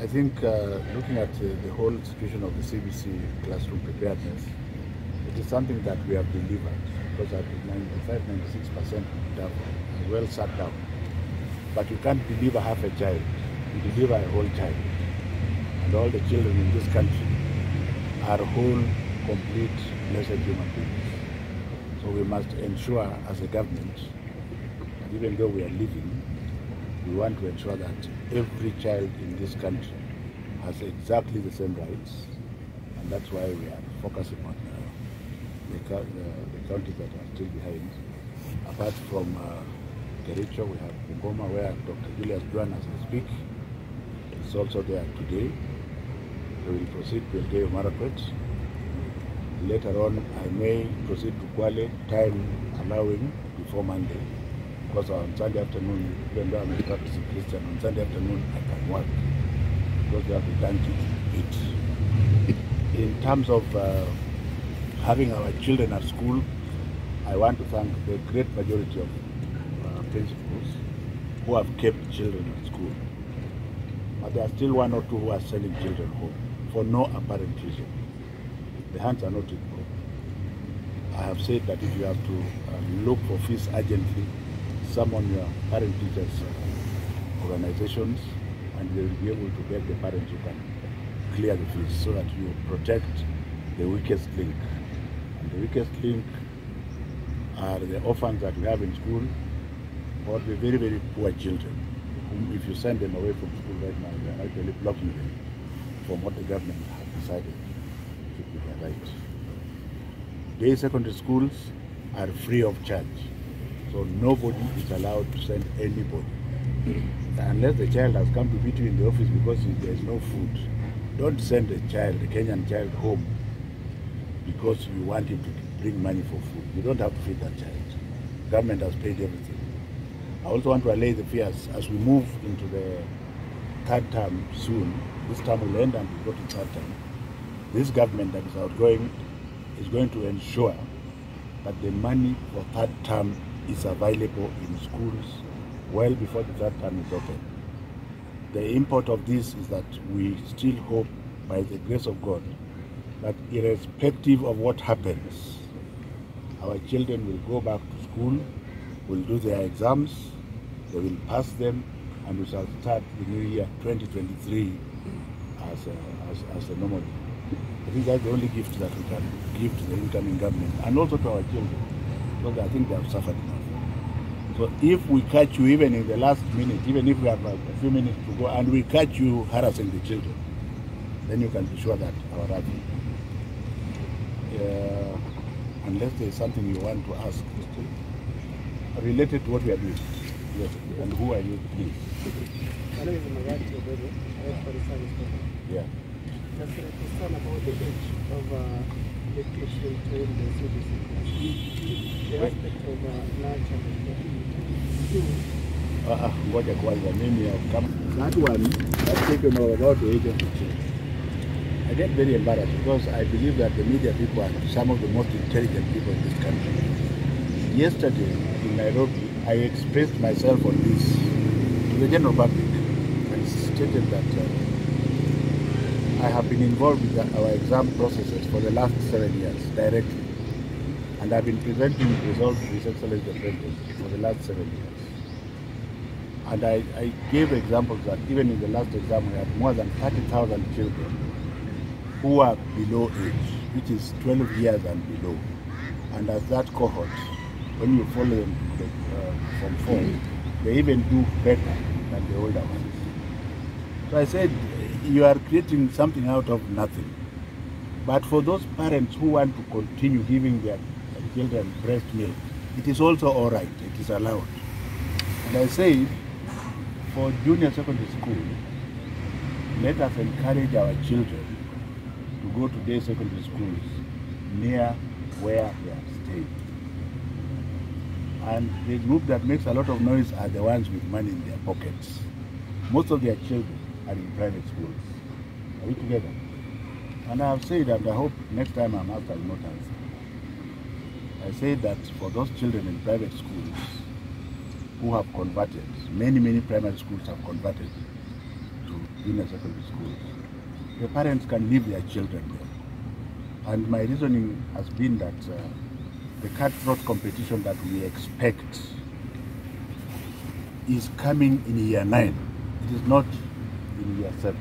I think looking at the whole situation of the CBC classroom preparedness, it is something that we have delivered because at 95–96% are well sat down. But you can't deliver half a child, you deliver a whole child. And all the children in this country are whole, complete, blessed human beings. So we must ensure as a government, that even though we are living, we want to ensure that every child in this country has exactly the same rights, and that's why we are focusing on the counties that are still behind. Apart from Kericho, we have Bungoma, where Dr. Julius joined as we speak. It's also there today. We will proceed to Elgeyo Marakwet. Later on, I may proceed to Kwale, time allowing, before Monday. Because on Sunday afternoon, even though I'm a practicing Christian, on Sunday afternoon I can work because we have to thank it. In terms of having our children at school, I want to thank the great majority of principals who have kept children at school. But there are still one or two who are sending children home for no apparent reason. The hands are not equal. I have said that if you have to look for fees urgently, summon your parent teachers organizations, and they will be able to beg the parents who can clear the fees so that you protect the weakest link. And the weakest link are the orphans that we have in school, or the very, very poor children, whom if you send them away from school right now, they are actually blocking them from what the government has decided should be their right. Day secondary schools are free of charge. So nobody is allowed to send anybody. Unless the child has come to beat you in the office because there is no food. Don't send a child, a Kenyan child, home because you want him to bring money for food. You don't have to feed that child. Government has paid everything. I also want to allay the fears as we move into the third term soon. This term will end and we go to third term. This government that is outgoing is going to ensure that the money for third term is available in schools well before the third term is open. The import of this is that we still hope, by the grace of God, that irrespective of what happens, our children will go back to school, will do their exams, they will pass them, and we shall start the new year 2023 as a normal. I think that's the only gift that we can give to the incoming government and also to our children, because I think they have suffered enough. So if we catch you even in the last minute, even if we have a few minutes to go, and we catch you harassing the children, then you can be sure that our wrath. Unless there is something you want to ask, related to what we are doing. Yes. And who are you, please? My name is Magati Obedo. I work for the service company. Yeah. That's a concern about the age of education trained the CBC class. The aspect of lunch and ngoja kwanza mimi that one that's taken over about the age of the children. I get very embarrassed because I believe that the media people are some of the most intelligent people in this country. Yesterday in Nairobi, I expressed myself on this to the general public and stated that I have been involved with our exam processes for the last 7 years directly, and I've been presenting results to His Excellency the President for the last 7 years. And I gave examples that even in the last exam we had more than 30,000 children who are below age, which is 12 years and below. And as that cohort, when you follow them from 4, they even do better than the older ones. So I said, you are creating something out of nothing. But for those parents who want to continue giving their children breast milk, it is also all right, it is allowed. And I say, for junior secondary school, let us encourage our children to go to day secondary schools near where they are staying. And the group that makes a lot of noise are the ones with money in their pockets. Most of their children are in private schools. Are we together? And I have said, and I hope next time I'm asked, I will not answer. I say that for those children in private schools who have converted, many primary schools have converted to junior secondary schools, the parents can leave their children there. And my reasoning has been that the cutthroat competition that we expect is coming in year 9. It is not in year 7.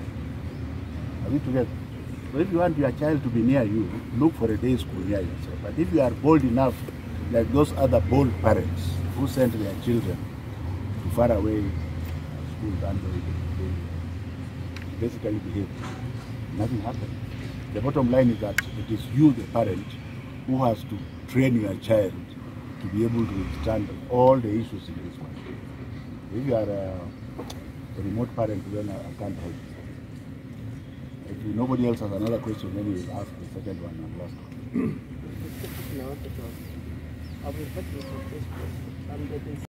Are we together? So if you want your child to be near you, look for a day school near yourself. But if you are bold enough, like those other bold parents who send their children to far away schools and they basically behave, nothing happens. The bottom line is that it is you, the parent, who has to train your child to be able to withstand all the issues in this one. If you are a remote parent, then I can't help you. If nobody else has another question, then we will ask the second one and last one. I was looking for this question.